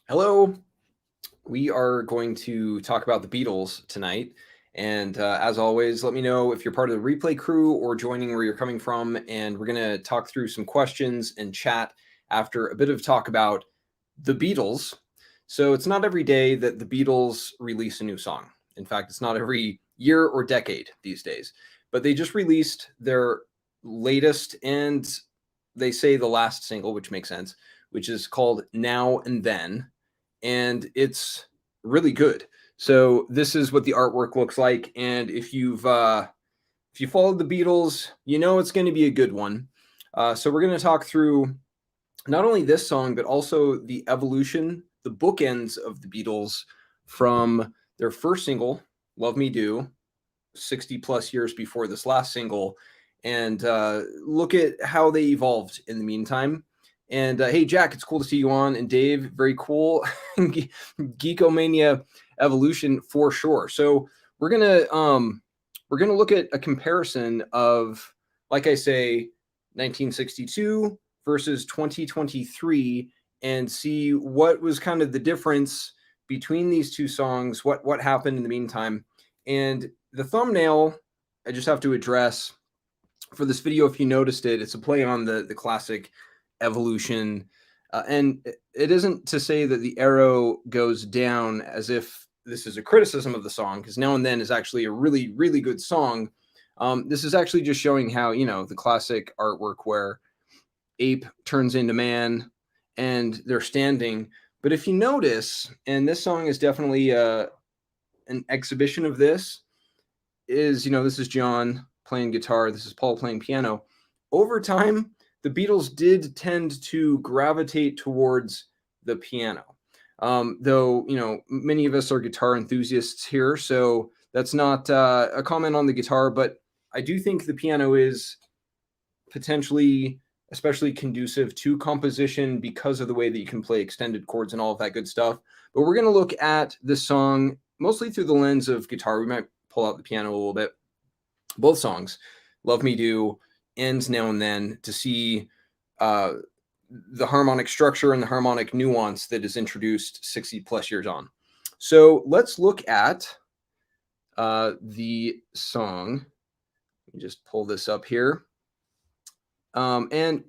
Hello. We are going to talk about the Beatles tonight. And as always, let me know if you're part of the replay crew or joining where you're coming from. And we're going to talk through some questions and chat after a bit of talk about the Beatles. So it's not every day that the Beatles release a new song. In fact, it's not every year or decade these days. But they just released their latest and they say the last single, which makes sense, which is called Now and Then, and it's really good. So this is what the artwork looks like, and if you followed the Beatles, you know it's going to be a good one. So we're going to talk through not only this song but also the evolution, the bookends of the Beatles from their first single, "Love Me Do," 60 plus years before this last single, and look at how they evolved in the meantime. And hey, Jack, it's cool to see you on. And Dave, very cool. Geekomania Evolution for sure. So we're gonna look at a comparison of, like I say, 1962 versus 2023, and see what was kind of the difference between these two songs. What happened in the meantime, and the thumbnail I just have to address for this video. If you noticed it, it's a play on the classic Evolution. And it isn't to say that the arrow goes down as if this is a criticism of the song, because Now and Then is actually a really, really good song. This is actually just showing how, the classic artwork where ape turns into man and they're standing. But if you notice, and this song is definitely an exhibition of this, this is John playing guitar, this is Paul playing piano. Over time, the Beatles did tend to gravitate towards the piano. Though, many of us are guitar enthusiasts here, so that's not a comment on the guitar, but I do think the piano is potentially especially conducive to composition because of the way that you can play extended chords and all of that good stuff. But we're going to look at this song mostly through the lens of guitar. We might pull out the piano a little bit. Both songs, Love Me Do and Now and Then, to see the harmonic structure and the harmonic nuance that is introduced 60 plus years on. So let's look at the song. Let me just pull this up here. And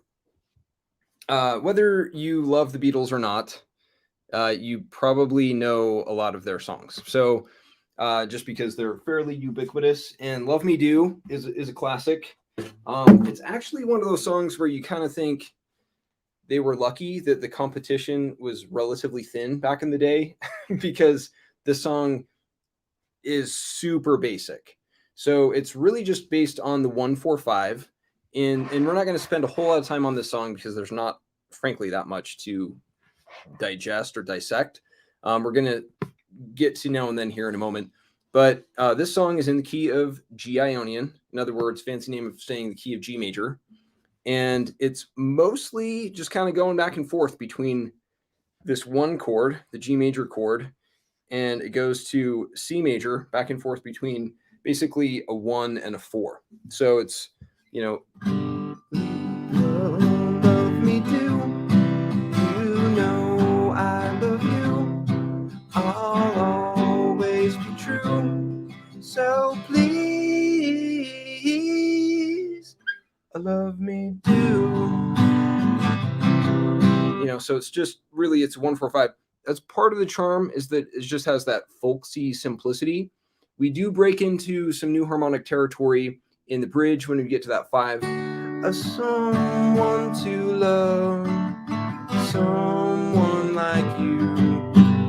whether you love the Beatles or not, you probably know a lot of their songs. So just because they're fairly ubiquitous, and "Love Me Do" is a classic. It's actually one of those songs where you kind of think they were lucky that the competition was relatively thin back in the day, because the song is super basic. So it's really just based on the 145. And we're not going to spend a whole lot of time on this song because there's not, frankly, that much to digest or dissect. We're going to get to Now and Then here in a moment. But this song is in the key of G Ionian. In other words, fancy name of saying the key of G major. And it's mostly just kind of going back and forth between this one chord, the G major chord, and it goes to C major, back and forth between basically a 1 and a 4. So it's, love me do, you know I love you, I'll always be true, so please love me do. So it's just really, it's 145. That's part of the charm, is that it just has that folksy simplicity. We do break into some new harmonic territory in the bridge when we get to that 5. A someone to love, someone like you.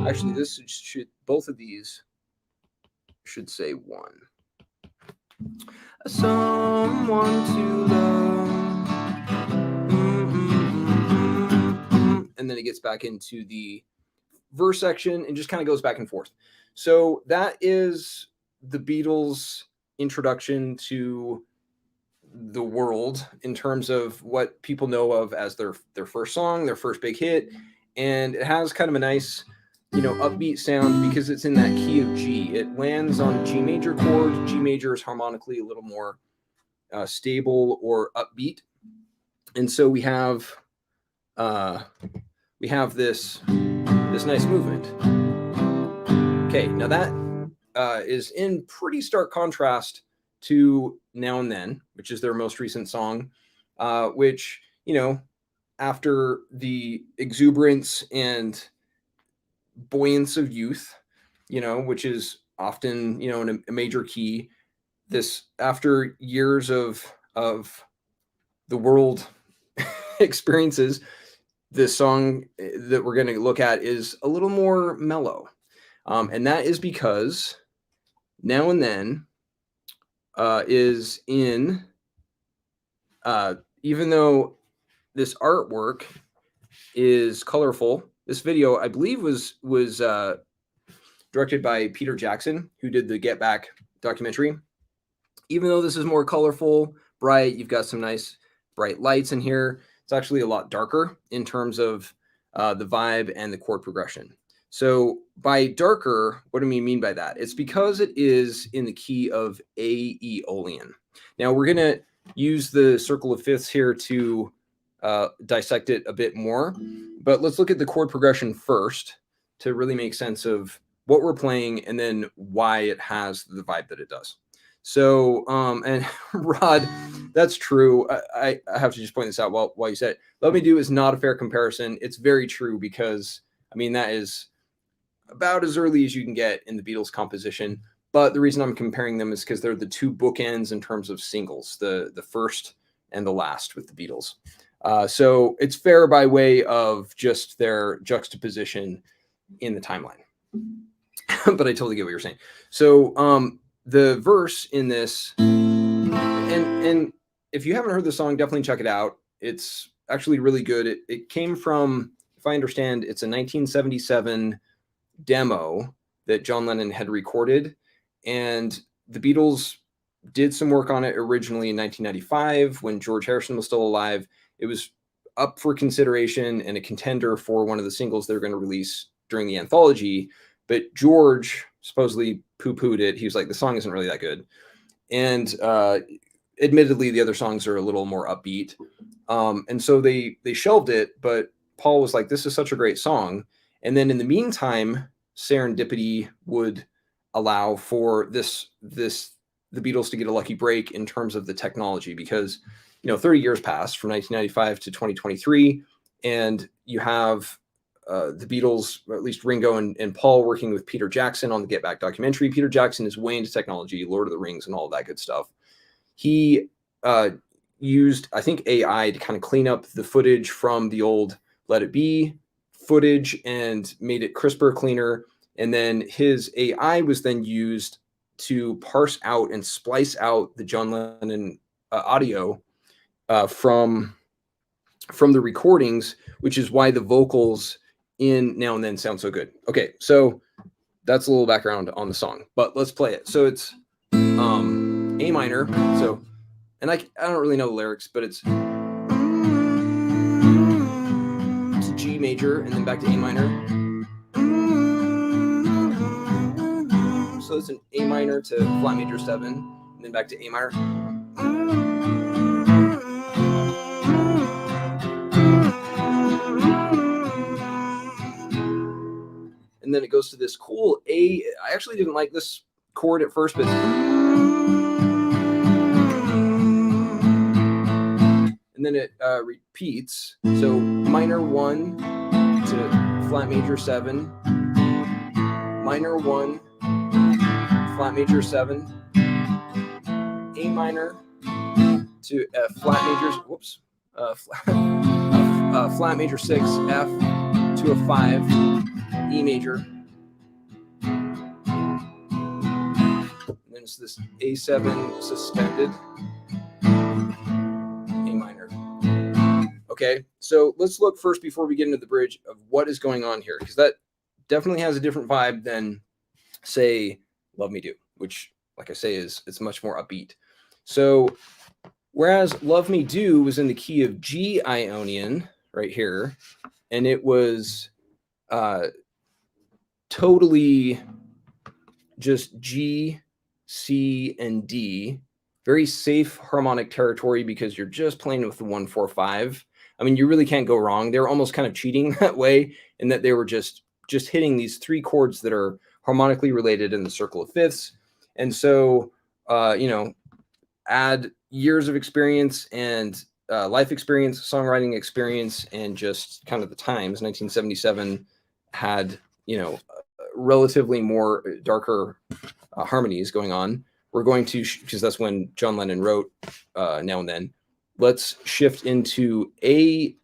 Actually, this should, both of these should say 1. A someone to love. And then it gets back into the verse section and just kind of goes back and forth. So that is the Beatles' introduction to the world in terms of what people know of as their first song, their first big hit. And it has kind of a nice, upbeat sound because it's in that key of G. It lands on G major chord. G major is harmonically a little more stable or upbeat. And so we have this this nice movement. Okay, now that is in pretty stark contrast to Now and Then, which is their most recent song, which, you know, after the exuberance and buoyance of youth, you know, which is often, you know, in a major key, this after years of the world experiences, this song that we're going to look at is a little more mellow. And that is because Now and Then is in, even though this artwork is colorful, this video, I believe, was directed by Peter Jackson, who did the Get Back documentary. Even though this is more colorful, bright, you've got some nice bright lights in here, it's actually a lot darker in terms of the vibe and the chord progression. So by darker, what do we mean by that? It's because it is in the key of Aeolian. Now we're going to use the circle of fifths here to dissect it a bit more, but let's look at the chord progression first to really make sense of what we're playing and then why it has the vibe that it does. So, and Rod, that's true. I have to just point this out while you said it. Love Me Do is not a fair comparison. It's very true because, I mean, that is about as early as you can get in the Beatles composition. But the reason I'm comparing them is because they're the two bookends in terms of singles, the first and the last with the Beatles. So it's fair by way of just their juxtaposition in the timeline. But I totally get what you're saying. So the verse in this, and if you haven't heard the song, definitely check it out. It's actually really good. It came from, if I understand, it's a 1977 demo that John Lennon had recorded, and the Beatles did some work on it originally in 1995 when George Harrison was still alive. It was up for consideration and a contender for one of the singles they were going to release during the anthology, but George supposedly poo-pooed it. He was like, the song isn't really that good. And admittedly, the other songs are a little more upbeat. And so they shelved it, but Paul was like, this is such a great song. And then in the meantime, serendipity would allow for the Beatles to get a lucky break in terms of the technology, because, 30 years passed from 1995 to 2023, and you have the Beatles, or at least Ringo and Paul, working with Peter Jackson on the Get Back documentary. Peter Jackson is way into technology, Lord of the Rings and all of that good stuff. He used, I think, AI to kind of clean up the footage from the old Let It Be footage and made it crisper, cleaner. And then his AI was then used to parse out and splice out the John Lennon audio from the recordings, which is why the vocals in Now and Then sound so good. Okay, so that's a little background on the song, but let's play it. So it's A minor. So, and I don't really know the lyrics, but it's to G major and then back to A minor. So it's an A minor to flat major 7 and then back to A minor. And then it goes to this cool A. I actually didn't like this chord at first, but and then it repeats. So minor 1 to flat major 7, minor 1, flat major 7, A minor to F flat major, flat major 6, F to a 5, E major. And then it's this A7 suspended, A minor. Okay, so let's look first before we get into the bridge of what is going on here, because that definitely has a different vibe than, say, Love Me Do, which, like I say, it's much more upbeat. So whereas Love Me Do was in the key of G Ionian right here, and it was totally just G, C, and D, very safe harmonic territory because you're just playing with the 1, 4, 5. I mean, you really can't go wrong. They were almost kind of cheating that way in that they were just just hitting these 3 chords that are harmonically related in the circle of fifths. And so, add years of experience and life experience, songwriting experience, and just kind of the times. 1977 had, relatively more darker harmonies going on. We're going to, because that's when John Lennon wrote Now and Then. Let's shift into A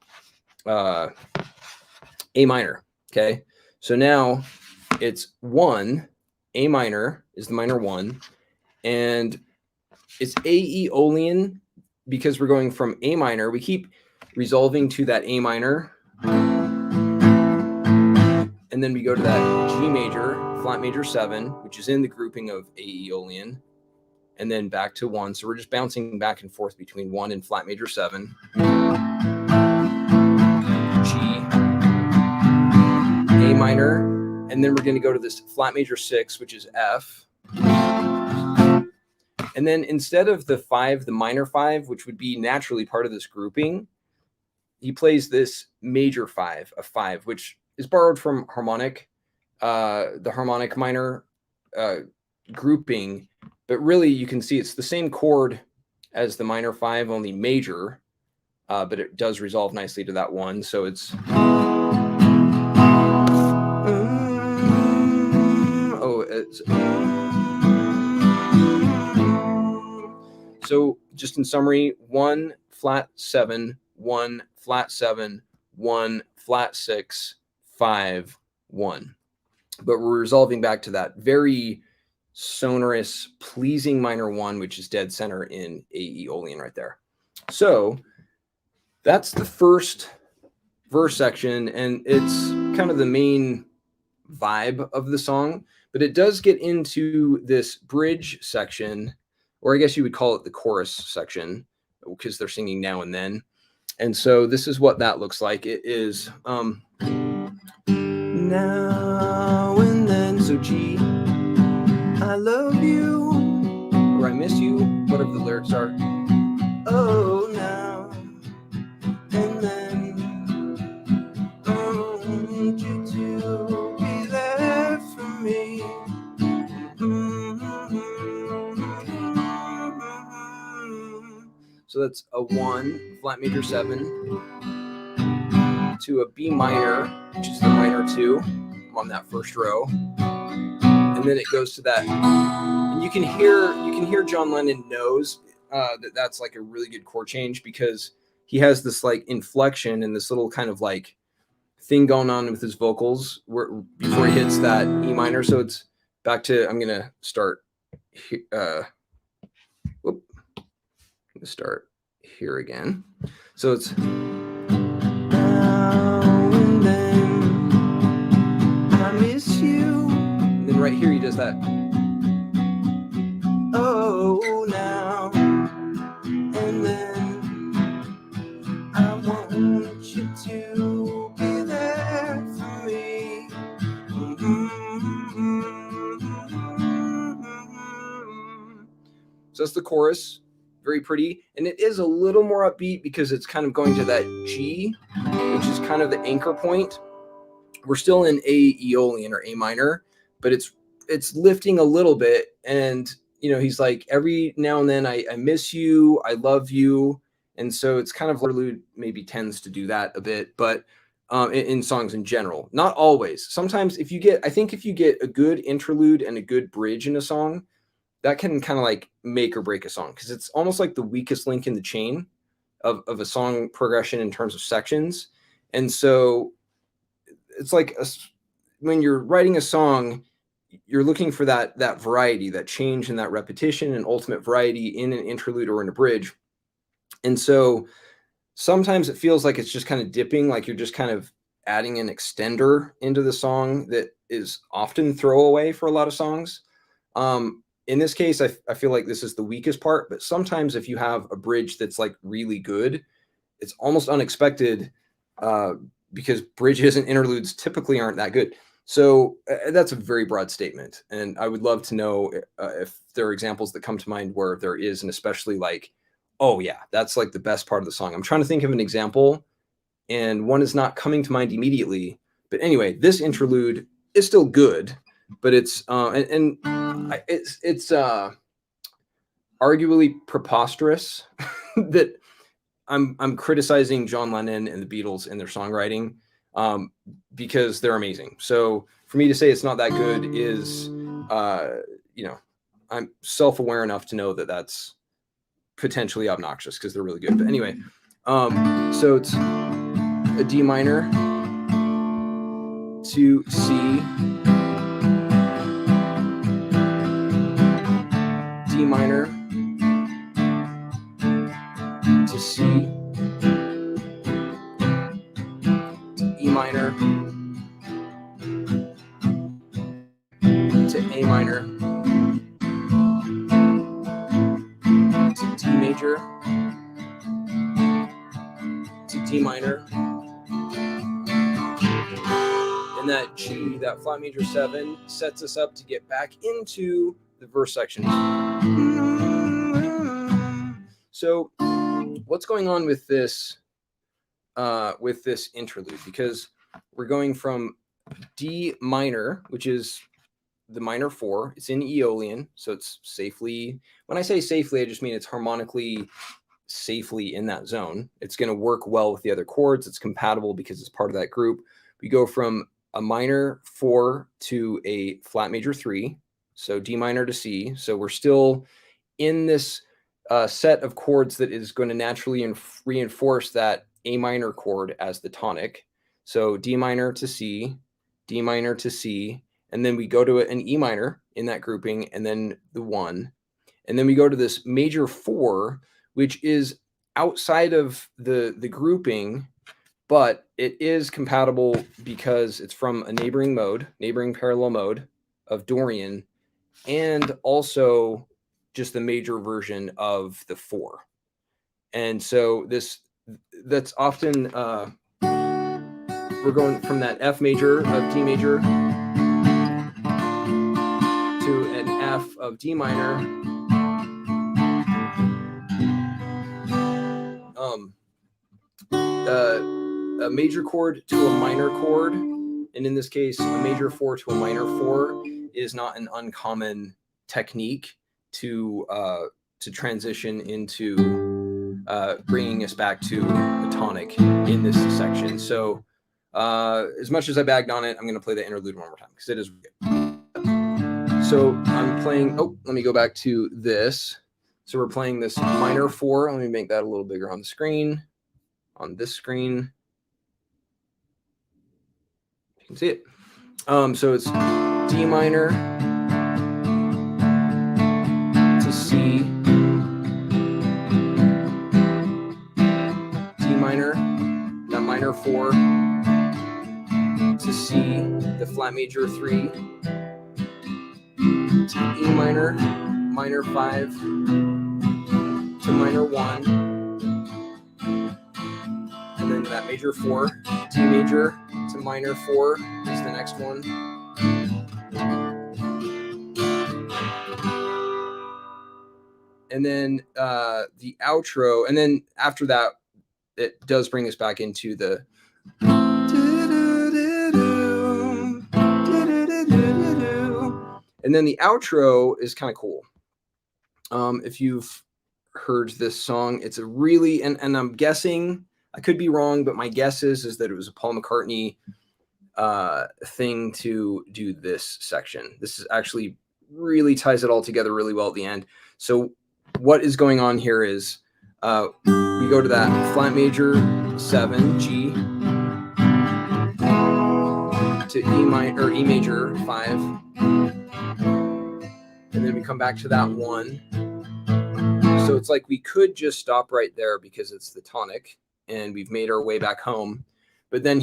minor. Okay. So now it's 1, A minor is the minor 1, and it's Aeolian because we're going from A minor. We keep resolving to that A minor, and then we go to that G major, flat major 7, which is in the grouping of Aeolian, and then back to 1. So we're just bouncing back and forth between 1 and flat major 7, G, A minor, and then we're going to go to this flat major 6, which is F. And then instead of the 5, the minor 5, which would be naturally part of this grouping, he plays this major 5, a 5, which is borrowed from harmonic, the harmonic minor grouping. But really, you can see it's the same chord as the minor 5, only major, but it does resolve nicely to that 1. So it's... So just in summary, 1 flat 7, 1 flat 7, 1 flat 6, 5, 1. But we're resolving back to that very sonorous, pleasing minor 1, which is dead center in Aeolian right there. So that's the first verse section, and it's kind of the main vibe of the song. But it does get into this bridge section, or I guess you would call it the chorus section, because they're singing Now and Then. And so this is what that looks like. It is now and then. So G, I love you, or I miss you, whatever the lyrics are. Oh, now and then, I want you to be there for me. So that's a 1 flat major 7 to a B minor, which is the minor 2 on that first row, and then it goes to that. And you can hear John Lennon knows that that's like a really good chord change, because he has this like inflection and this little kind of like thing going on with his vocals before he hits that E minor. So it's back to, I'm gonna start start here again. So it's now and then, I miss you. And then right here he does that. Oh, now and then, I want you to be there for me. So that's the chorus. Very pretty, and it is a little more upbeat because it's kind of going to that G, which is kind of the anchor point. We're still in Aeolian or A minor, but it's lifting a little bit, and he's like, every now and then I miss you, I love you, and so it's kind of interlude maybe tends to do that a bit, but in songs in general, not always. Sometimes if you get a good interlude and a good bridge in a song, that can kind of like make or break a song, because it's almost like the weakest link in the chain of a song progression in terms of sections. And so it's like when you're writing a song, you're looking for that variety, that change and that repetition and ultimate variety in an interlude or in a bridge. And so sometimes it feels like it's just kind of dipping, like you're just kind of adding an extender into the song that is often throwaway for a lot of songs. In this case, I feel like this is the weakest part, but sometimes if you have a bridge that's like really good, it's almost unexpected, because bridges and interludes typically aren't that good. So that's a very broad statement. And I would love to know if there are examples that come to mind where there is, and especially like, oh yeah, that's like the best part of the song. I'm trying to think of an example, and one is not coming to mind immediately, But anyway, this interlude is still good, but it's it's arguably preposterous that I'm criticizing John Lennon and the Beatles and their songwriting because they're amazing. So for me to say it's not that good is, I'm self-aware enough to know that that's potentially obnoxious because they're really good. But anyway, so it's a D minor to C, D minor to C, to E minor, to A minor, to D major, to D minor, and that G, that flat major 7, sets us up to get back into the verse section. So what's going on with this interlude? Because we're going from D minor, which is the minor 4. It's in Aeolian, so it's safely. When I say safely, I just mean it's harmonically safely in that zone. It's going to work well with the other chords. It's compatible because it's part of that group. We go from a minor 4 to a flat major 3, so D minor to C. So we're still in this set of chords that is going to naturally reinforce that A minor chord as the tonic. So D minor to C, D minor to C, and then we go to an E minor in that grouping, and then the 1. And then we go to this major 4, which is outside of the grouping, but it is compatible because it's from a neighboring parallel mode of Dorian, and also just the major version of the 4. And so that's often we're going from that F major of D major to an F of D minor, a major chord to a minor chord, and in this case a major 4 to a minor 4 is not an uncommon technique to transition into bringing us back to a tonic in this section. So as much as I bagged on it, I'm going to play the interlude one more time because it is good. So I'm playing, let me go back to this. So we're playing this minor 4. Let me make that a little bigger on the screen, on this screen. You can see it. So it's D minor to C, D minor, that minor 4 to C, the flat major 3, to E minor, minor 5, to minor 1, and then that major 4, D major to minor 4 is the next one. And then the outro, and then after that, it does bring us back into the and then the outro is kind of cool. If you've heard this song, it's a really, and I'm guessing, I could be wrong, but my guess is that it was a Paul McCartney thing to do this section. This is actually really ties it all together really well at the end. So what is going on here is we go to that flat major 7 G to E minor or E major 5, and then we come back to that 1. So it's like we could just stop right there because it's the tonic and we've made our way back home. But then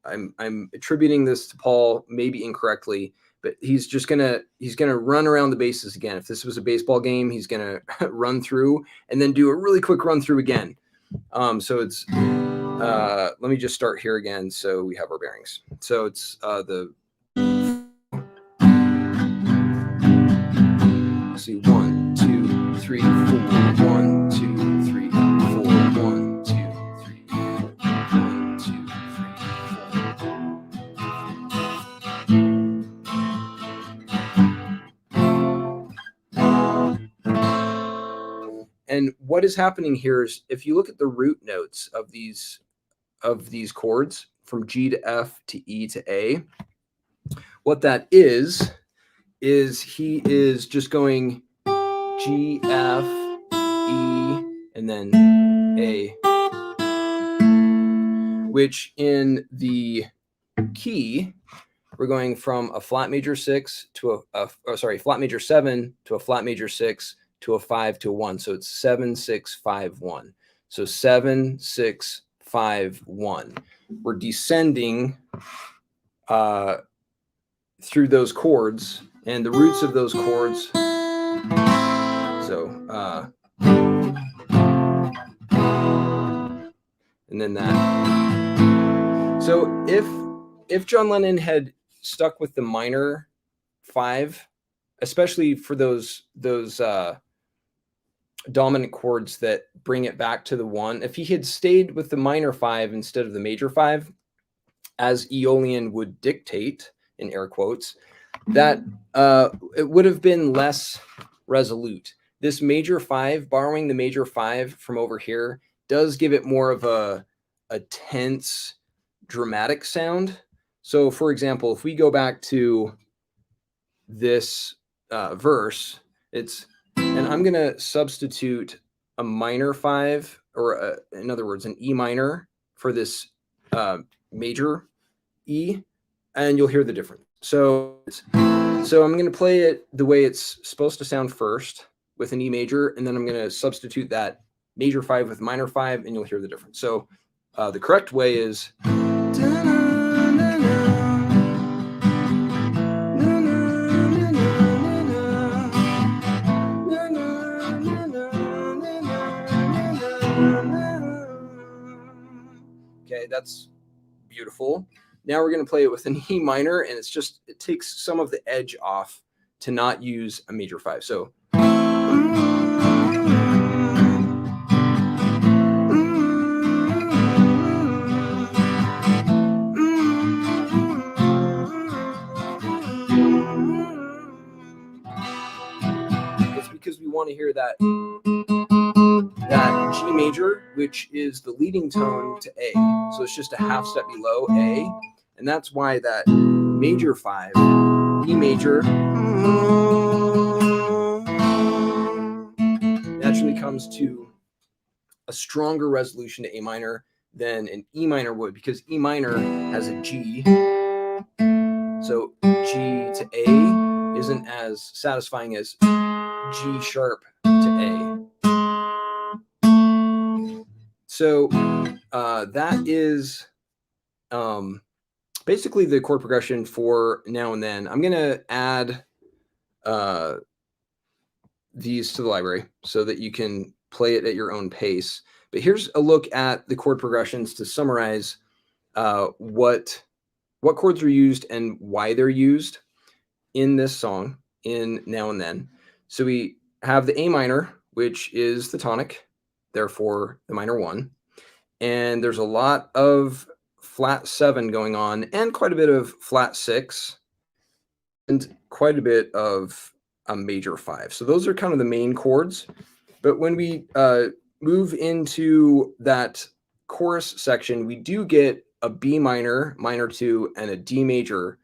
I'm attributing this to Paul maybe incorrectly, but he's gonna run around the bases again. If this was a baseball game, he's gonna run through and then do a really quick run through again. So it's let me just start here again so we have our bearings. So it's see 1, 2, 3, 4, 1, 2, 3, 4, 1, 2, 3, 4, 1, 2, 3, 4. what is happening here is if you look at the root notes of these chords from G to F to E to A, what that is he is just going G, F, E, and then A, which in the key, we're going from a flat major 6 to flat major 7 to a flat major 6 to a 5 to a 1. So it's 7, 6, 5, 1. So 7, 6, 5, 1. We're descending through those chords and the roots of those chords. So and then that. So if John Lennon had stuck with the minor 5, especially for those dominant chords that bring it back to the 1, if he had stayed with the minor 5 instead of the major 5, as Aeolian would dictate, in air quotes, that it would have been less resolute. This major 5, borrowing the major 5 from over here, does give it more of a tense, dramatic sound. So, for example, if we go back to this verse, and I'm going to substitute a minor 5, or in other words, an E minor for this major E, and you'll hear the difference. So I'm going to play it the way it's supposed to sound first with an E major, and then I'm going to substitute that major 5 with minor 5, and you'll hear the difference. So the correct way is okay, that's beautiful. Now we're going to play it with an E minor, and it takes some of the edge off to not use a major 5. So it's because we want to hear that G major, which is the leading tone to A. So it's just a half step below A. And that's why that major 5, E major, naturally comes to a stronger resolution to A minor than an E minor would, because E minor has a G. So G to A isn't as satisfying as G sharp to A. So that is basically the chord progression for Now and Then. I'm going to add these to the library so that you can play it at your own pace. But here's a look at the chord progressions to summarize what chords are used and why they're used in this song, in Now and Then. So we have the A minor, which is the tonic, therefore the minor 1. And there's a lot of flat 7 going on, and quite a bit of flat 6, and quite a bit of a major 5. So those are kind of the main chords. But when we move into that chorus section, we do get a B minor, minor 2, and a D major.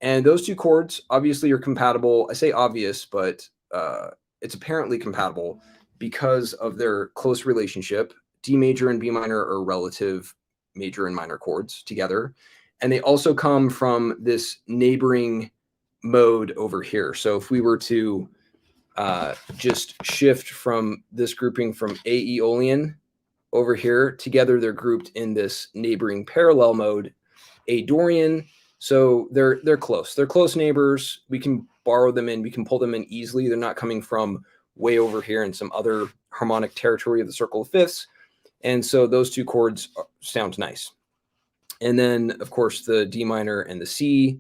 And those two chords obviously are compatible. I say obvious, but it's apparently compatible because of their close relationship. D major and B minor are relative major and minor chords together. And they also come from this neighboring mode over here. So if we were to just shift from this grouping from A Aeolian over here, together they're grouped in this neighboring parallel mode, A Dorian. So they're close. They're close neighbors. We can borrow them in. We can pull them in easily. They're not coming from way over here in some other harmonic territory of the circle of fifths. And so those two chords sound nice. And then, of course, the D minor and the C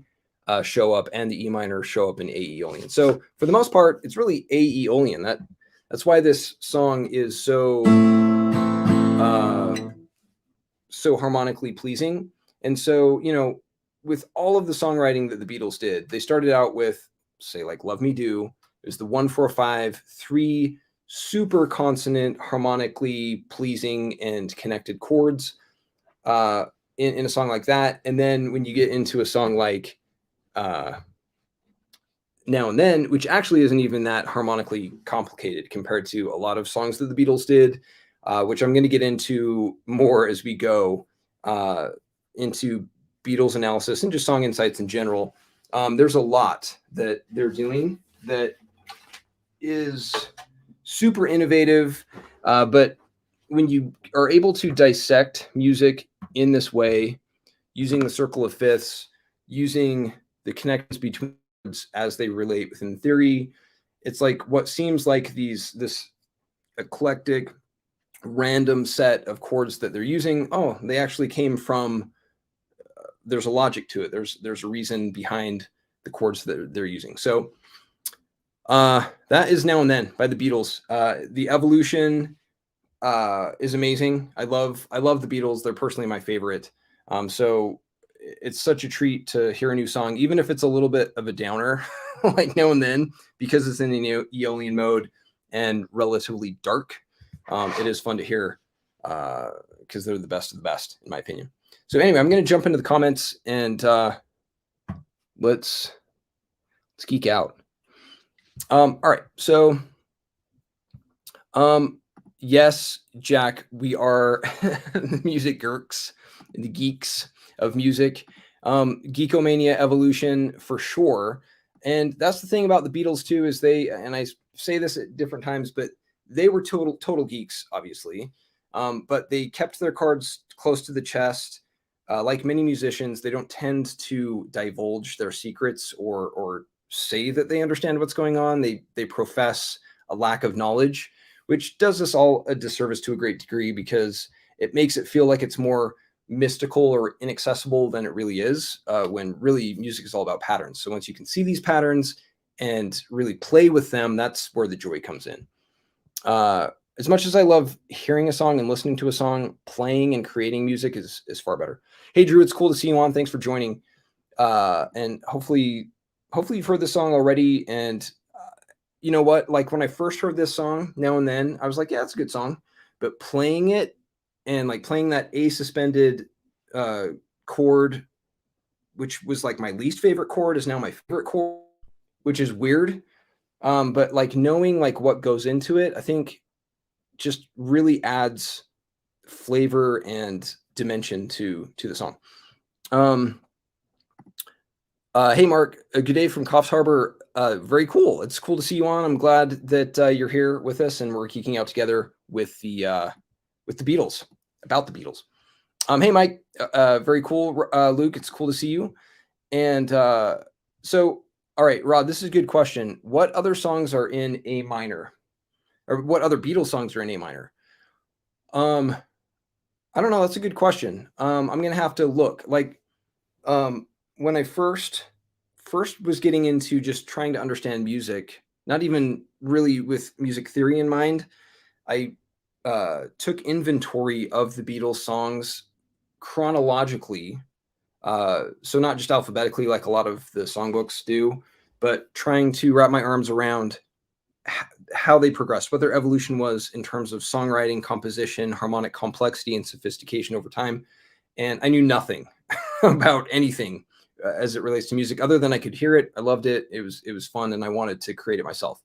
show up, and the E minor show up in A Aeolian. So for the most part, it's really A Aeolian. That's why this song is so harmonically pleasing. And so, with all of the songwriting that the Beatles did, they started out with, say, like Love Me Do. It was the 1-4-5, 3 super consonant, harmonically pleasing and connected chords uh, in a song like that. And then when you get into a song like uh, Now and Then, which actually isn't even that harmonically complicated compared to a lot of songs that the Beatles did, which I'm going to get into more as we go into Beatles analysis and just song insights in general. There's a lot that they're doing that is super innovative, but when you are able to dissect music in this way, using the circle of fifths, using the connections between words as they relate within theory, it's like what seems like this eclectic random set of chords that they're using. Oh, they actually came from. There's a logic to it. There's a reason behind the chords that they're using. So that is Now and Then by the Beatles. The Evolution is amazing. I love the Beatles. They're personally my favorite. So it's such a treat to hear a new song, even if it's a little bit of a downer, like Now and Then, because it's in the Aeolian mode and relatively dark. It is fun to hear because they're the best of the best, in my opinion. So anyway, I'm going to jump into the comments and let's geek out. All right, so yes, Jack, we are the music geeks, the geeks of music. Geekomania Evolution for sure. And that's the thing about the Beatles too, is they, and I say this at different times, but they were total geeks, obviously. But they kept their cards close to the chest. Like many musicians, they don't tend to divulge their secrets or say that they understand what's going on. They profess a lack of knowledge, which does us all a disservice to a great degree because it makes it feel like it's more mystical or inaccessible than it really is, when really music is all about patterns. So once you can see these patterns and really play with them, that's where the joy comes in. As much as I love hearing a song and listening to a song, playing and creating music is far better. Hey, Drew, it's cool to see you on. Thanks for joining. And hopefully you've heard this song already. And you know what? Like when I first heard this song, Now and Then, I was like, yeah, it's a good song. But playing it and like playing that A suspended chord, which was like my least favorite chord, is now my favorite chord, which is weird. But like knowing like what goes into it, I think just really adds flavor and dimension to the song. Hey, Mark, good day from Coffs Harbor. Very cool. It's cool to see you on. I'm glad that you're here with us and we're geeking out together with the Beatles, about the Beatles. Hey, Mike, very cool. Luke, it's cool to see you. And so, all right, Rod, this is a good question. What other songs are in A minor? Or what other Beatles songs are in A minor? I don't know. That's a good question. I'm going to have to look. Like, when I first was getting into just trying to understand music, not even really with music theory in mind, I took inventory of the Beatles songs chronologically. So not just alphabetically like a lot of the songbooks do, but trying to wrap my arms around how they progressed, what their evolution was in terms of songwriting, composition, harmonic complexity, and sophistication over time. And I knew nothing about anything as it relates to music, other than I could hear it. I loved it. It was fun, and I wanted to create it myself.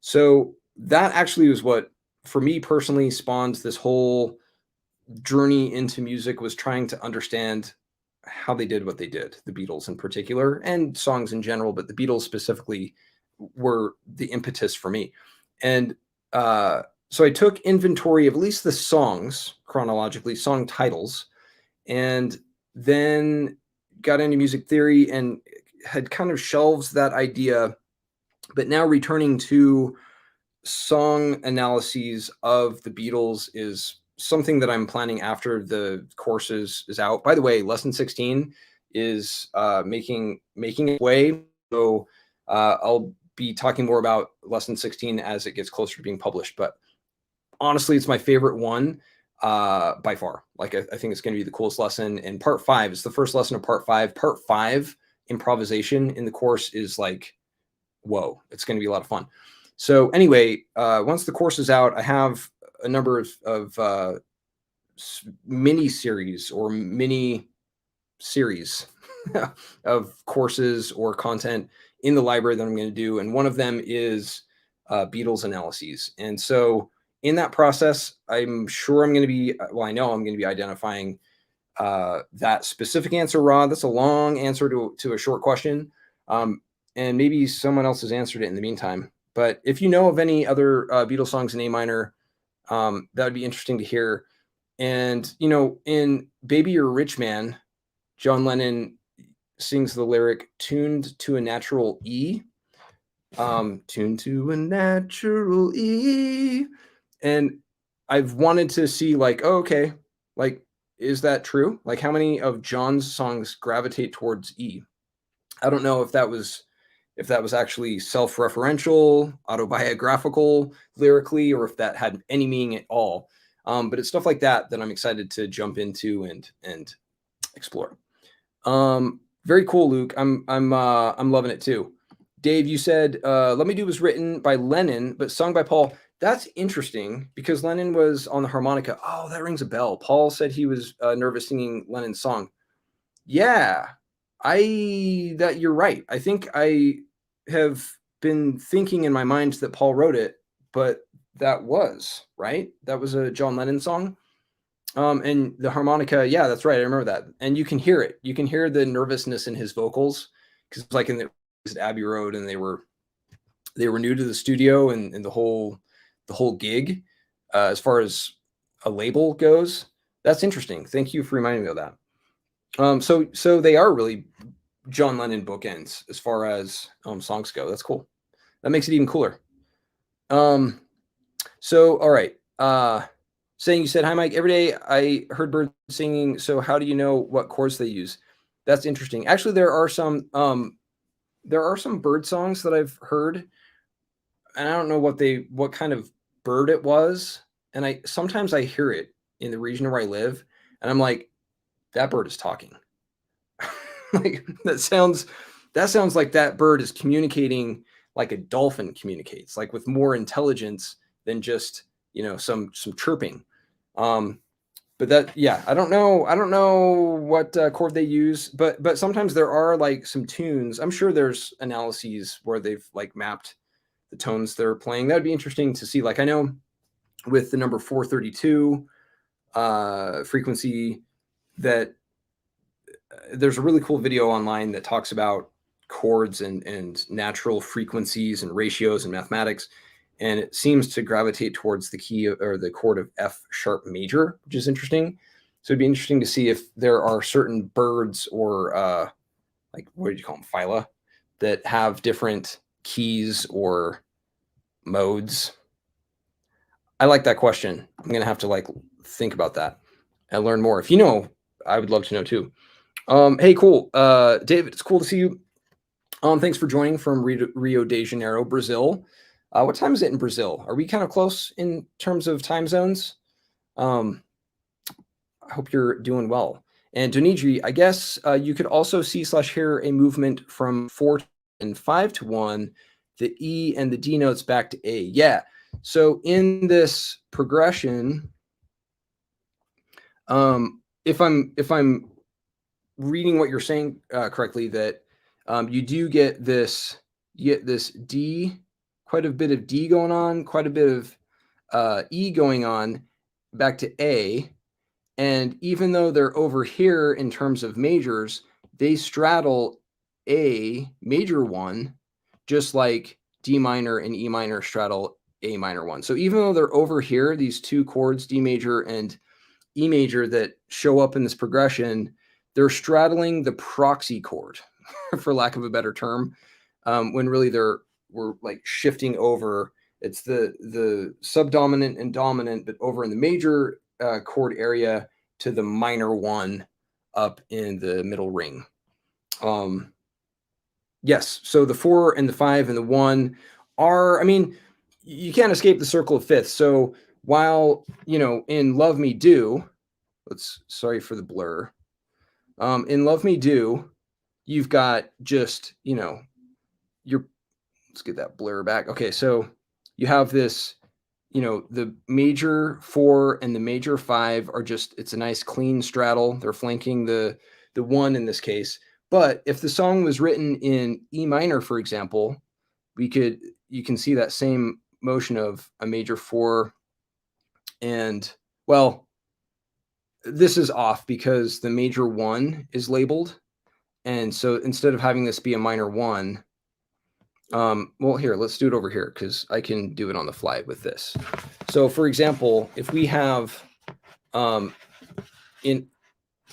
So that actually was what, for me personally, spawned this whole journey into music, was trying to understand how they did what they did, the Beatles in particular, and songs in general, but the Beatles specifically were the impetus for me. And so I took inventory of at least the songs chronologically, song titles, and then got into music theory and had kind of shelved that idea, but now returning to song analyses of the Beatles is something that I'm planning after the course is out. By the way, lesson 16 is making its way. So I'll be talking more about lesson 16 as it gets closer to being published. But honestly, it's my favorite one by far. Like I think it's going to be the coolest lesson. And part 5 is the first lesson of part 5. Part 5 improvisation in the course is like, whoa, it's going to be a lot of fun. So anyway, once the course is out, I have a number of mini series or mini series of courses or content in the library that I'm going to do. And one of them is Beatles analyses. And so in that process, I'm sure I'm going to be, well, I know I'm going to be identifying that specific answer, Rod. That's a long answer to a short question. And maybe someone else has answered it in the meantime. But if you know of any other Beatles songs in A minor, that would be interesting to hear. And, in Baby You're a Rich Man, John Lennon sings the lyric tuned to a natural E. Tuned to a natural E. And I've wanted to see okay, is that true? Like how many of John's songs gravitate towards E? I don't know if that was actually self-referential, autobiographical, lyrically, or if that had any meaning at all. But it's stuff like that I'm excited to jump into and explore. Very cool, Luke. I'm loving it too. Dave, you said "Let Me Do" was written by Lennon, but sung by Paul. That's interesting because Lennon was on the harmonica. Oh, that rings a bell. Paul said he was nervous singing Lennon's song. Yeah, you're right. I think I have been thinking in my mind that Paul wrote it, but that was right. That was a John Lennon song. And the harmonica, yeah, that's right. I remember that. And you can hear it. You can hear the nervousness in his vocals because like in the Abbey Road, and they were new to the studio and the whole gig as far as a label goes. That's interesting. Thank you for reminding me of that. So they are really John Lennon bookends as far as songs go. That's cool. That makes it even cooler. So all right. Saying you said, "Hi, Mike. Every day I heard birds singing. So how do you know what chords they use?" That's interesting. Actually, there are some bird songs that I've heard, and I don't know what kind of bird it was. And sometimes I hear it in the region where I live, and I'm like, that bird is talking. Like that sounds like that bird is communicating like a dolphin communicates, like with more intelligence than just some chirping. But that, yeah, I don't know what chord they use, but sometimes there are like some tunes. I'm sure there's analyses where they've like mapped the tones they're playing. That'd be interesting to see. Like I know with the number 432 frequency that there's a really cool video online that talks about chords and natural frequencies and ratios and mathematics. And it seems to gravitate towards the key or the chord of F sharp major, which is interesting. So it'd be interesting to see if there are certain birds or like, what did you call them? Phyla that have different keys or modes. I like that question. I'm going to have to like think about that and learn more. If you know, I would love to know too. Hey, cool. David, it's cool to see you. Thanks for joining from Rio de Janeiro, Brazil. What time is it in Brazil? Are we kind of close in terms of time zones? I hope you're doing well. And Donidri, I guess you could also see/hear a movement from 4 and 5 to 1, the E and the D notes back to A. Yeah. So in this progression, if I'm reading what you're saying correctly, that you do get this D, quite a bit of D going on, quite a bit of E going on back to A. And even though they're over here in terms of majors, they straddle A major 1, just like D minor and E minor straddle A minor 1. So even though they're over here, these two chords, D major and E major, that show up in this progression, they're straddling the proxy chord, for lack of a better term, when really we're like shifting over. It's the subdominant and dominant, but over in the major chord area to the minor 1 up in the middle ring. Yes, so the 4 and the 5 and the 1 are, I mean, you can't escape the circle of fifths. So while, in Love Me Do, sorry for the blur. In Love Me Do, you've got just, let's get that blur back. Okay, so you have this, the major 4 and the major 5 are just, it's a nice clean straddle. They're flanking the 1 in this case. But if the song was written in E minor, for example, you can see that same motion of a major 4 and, well, this is off because the major 1 is labeled. And so instead of having this be a minor 1, well, here, let's do it over here because I can do it on the fly with this. So, for example, if we have in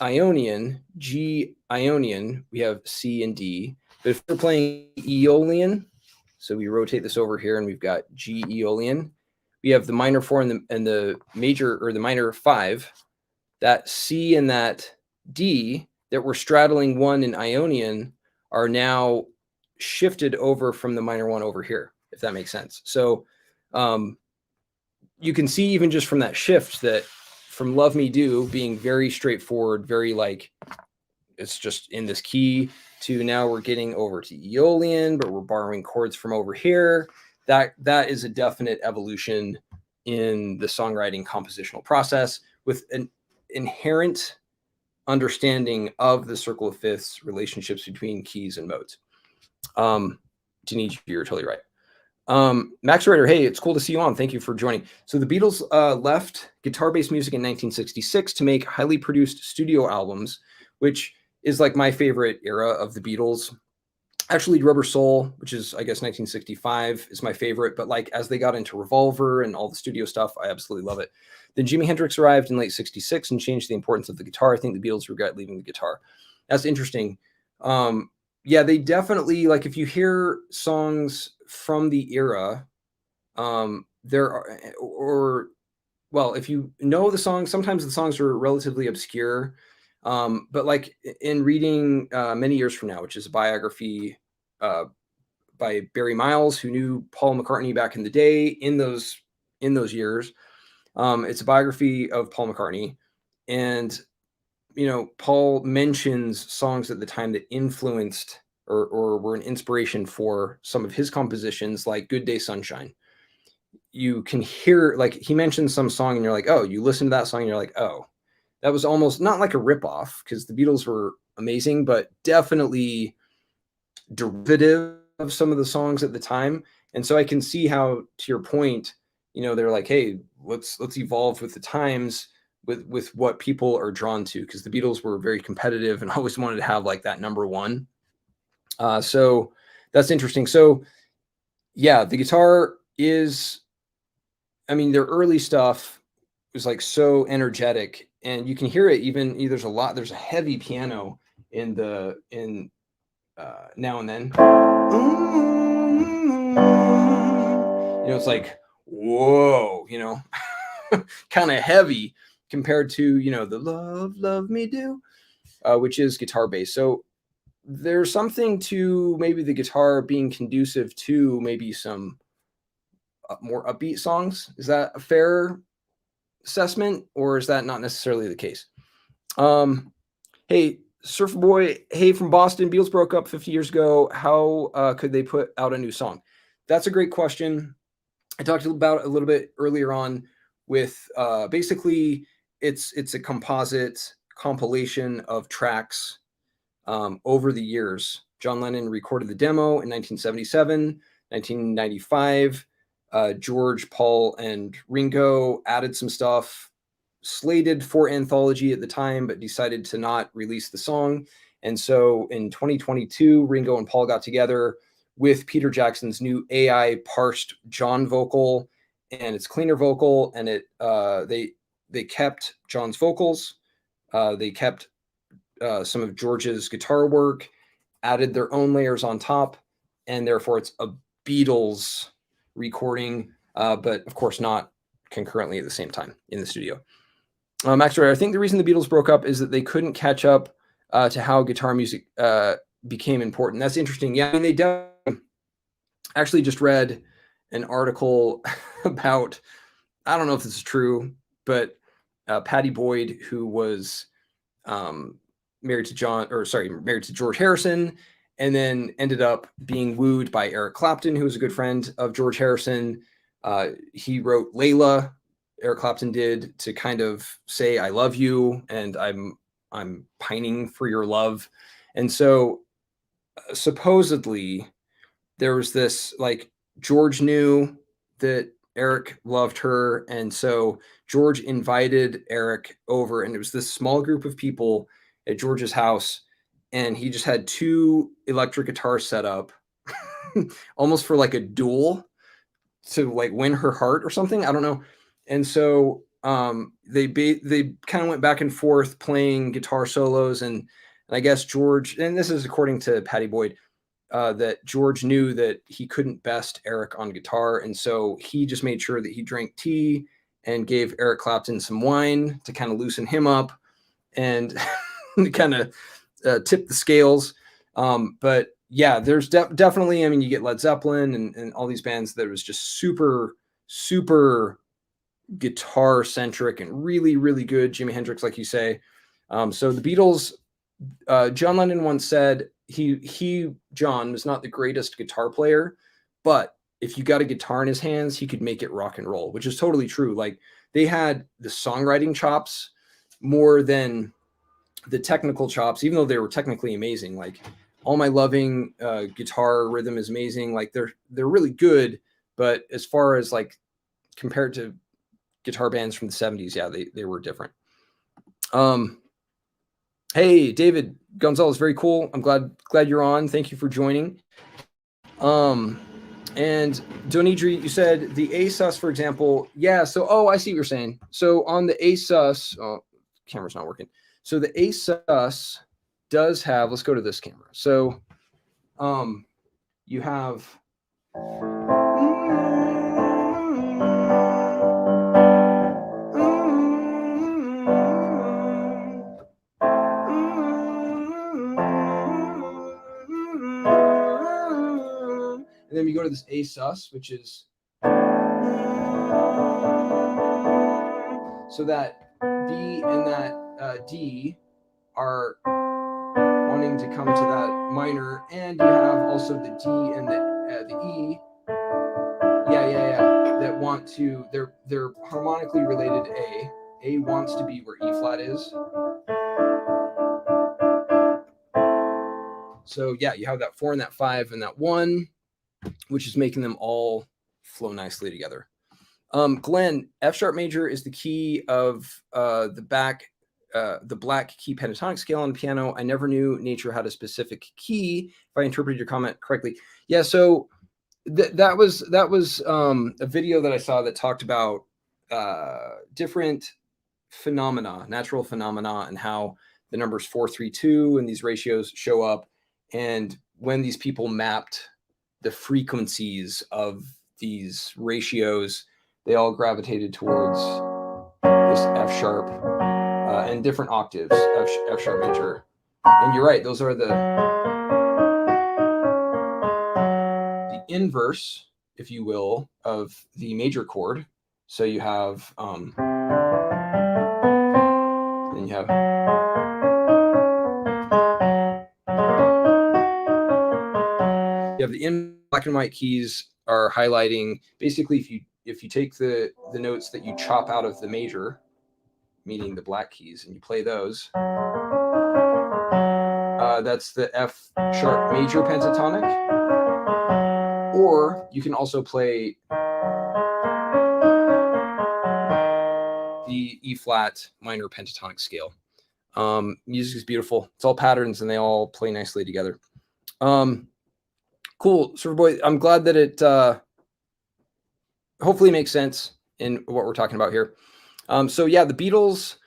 Ionian, G Ionian, we have C and D. But if we're playing Aeolian, so we rotate this over here and we've got G Aeolian, we have the minor 4 and the major, or the minor 5. That C and that D that were straddling 1 in Ionian are now shifted over from the minor 1 over here, if that makes sense. So you can see even just from that shift that from Love Me Do being very straightforward, very like it's just in this key, to now we're getting over to Aeolian, but we're borrowing chords from over here. That is a definite evolution in the songwriting compositional process with an inherent understanding of the circle of fifths, relationships between keys and modes. Denise, you're totally right. Max Rider, hey, it's cool to see you on. Thank you for joining. So the Beatles left guitar-based music in 1966 to make highly produced studio albums, which is like my favorite era of the Beatles. Actually, Rubber Soul, which is, I guess, 1965, is my favorite. But like as they got into Revolver and all the studio stuff, I absolutely love it. Then Jimi Hendrix arrived in late 66 and changed the importance of the guitar. I think the Beatles regret leaving the guitar. That's interesting. Yeah, they definitely, like if you hear songs from the era, there are, or well, if you know the song, sometimes the songs are relatively obscure. But like in reading Many Years From Now, which is a biography by Barry Miles, who knew Paul McCartney back in the day in those years. It's a biography of Paul McCartney, and Paul mentions songs at the time that influenced or were an inspiration for some of his compositions, like Good Day Sunshine. You can hear, like, he mentions some song and you're like, oh, you listen to that song and you're like, oh, that was almost not like a ripoff because the Beatles were amazing, but definitely derivative of some of the songs at the time. And so I can see how, to your point, they're like, hey, let's evolve with the times, with what people are drawn to, because the Beatles were very competitive and always wanted to have like that number 1. So that's interesting. So yeah, the guitar is, I mean, their early stuff was like so energetic, and you can hear it even, there's a heavy piano in Now and Then. It's like, whoa, kind of heavy compared to, the Love Me Do, which is guitar based. So there's something to maybe the guitar being conducive to maybe some more upbeat songs. Is that a fair assessment, or is that not necessarily the case? Hey, Surfer Boy, hey, from Boston, Beatles broke up 50 years ago. How could they put out a new song? That's a great question. I talked about it a little bit earlier on with basically it's a composite compilation of tracks over the years. John Lennon recorded the demo in 1977, 1995. George, Paul, and Ringo added some stuff, slated for anthology at the time, but decided to not release the song. And so in 2022, Ringo and Paul got together with Peter Jackson's new AI parsed John vocal, and it's cleaner vocal, and they kept John's vocals, they kept some of George's guitar work, added their own layers on top, and therefore it's a Beatles recording, but of course not concurrently at the same time in the studio. Actually, I think the reason the Beatles broke up is that they couldn't catch up to how guitar music became important. That's interesting. Yeah, I mean, they actually just read an article about, I don't know if this is true, but Patty Boyd, who was married to George Harrison, and then ended up being wooed by Eric Clapton, who was a good friend of George Harrison, He wrote Layla, Eric Clapton did, to kind of say I love you and I'm pining for your love. And so supposedly there was this, like, George knew that Eric loved her, and so George invited Eric over, and it was this small group of people at George's house, and he just had two electric guitars set up almost for like a duel to like win her heart or something. I don't know. And so they kind of went back and forth playing guitar solos, and I guess George, and this is according to Patty Boyd, that George knew that he couldn't best Eric on guitar, and so he just made sure that he drank tea and gave Eric Clapton some wine to kind of loosen him up and kind of tip the scales. But yeah, there's definitely, I mean, you get Led Zeppelin and all these bands that was just super, super guitar centric and really, really good. Jimi Hendrix, like you say. So the Beatles, John Lennon once said John was not the greatest guitar player, but if you got a guitar in his hands, he could make it rock and roll, which is totally true. Like, they had the songwriting chops more than the technical chops, even though they were technically amazing. Like, All My Loving guitar rhythm is amazing. Like, they're really good, but as far as like compared to guitar bands from the 70s, yeah, they were different. Hey, David Gonzalez, very cool. I'm glad you're on. Thank you for joining. And Donidri, you said the ASUS, for example. Yeah, so, I see what you're saying. So on the ASUS, camera's not working. So the ASUS does have, let's go to this camera. So you have and then we go to this ASUS, which is so that B and that D are wanting to come to that minor, and you have also the D and the E. Yeah. That want to, they're harmonically related to A. A wants to be where E flat is. So yeah, you have that 4 and that 5 and that 1, which is making them all flow nicely together. Glenn, F sharp major is the key of the black key pentatonic scale on the piano. I never knew nature had a specific key, if I interpreted your comment correctly. Yeah, so that was a video that I saw that talked about different phenomena, natural phenomena, and how the numbers 4, 3, 2 and these ratios show up. And when these people mapped the frequencies of these ratios, they all gravitated towards this F sharp and different octaves, F sharp major. And you're right, those are the inverse, if you will, of the major chord. So you have then you have the in black and white keys are highlighting basically if you take the notes that you chop out of the major, meaning the black keys, and you play those, that's the F sharp major pentatonic. Or you can also play the E flat minor pentatonic scale. Music is beautiful. It's all patterns and they all play nicely together. Cool, Server Boy. I'm glad that it hopefully makes sense in what we're talking about here. So yeah, the Beatles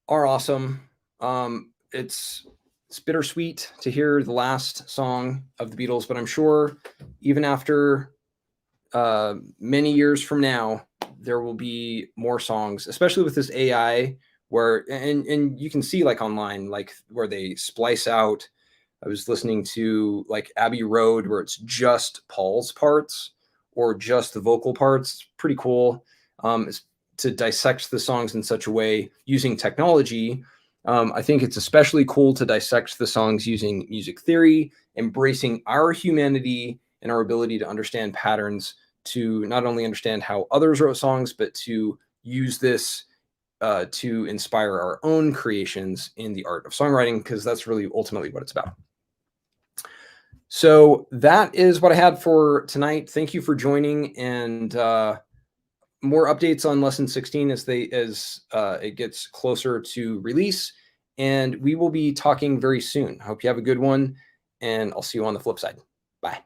are awesome. It's bittersweet to hear the last song of the Beatles, but I'm sure even after many years from now, there will be more songs, especially with this AI where, and you can see like online, like where they splice out. I was listening to like Abbey Road where it's just Paul's parts or just the vocal parts. It's pretty cool to dissect the songs in such a way using technology. I think it's especially cool to dissect the songs using music theory, embracing our humanity and our ability to understand patterns to not only understand how others wrote songs, but to use this to inspire our own creations in the art of songwriting, because that's really ultimately what it's about. So that is what I had for tonight. Thank you for joining, and more updates on lesson 16 as it gets closer to release, and we will be talking very soon. I hope you have a good one, and I'll see you on the flip side. Bye.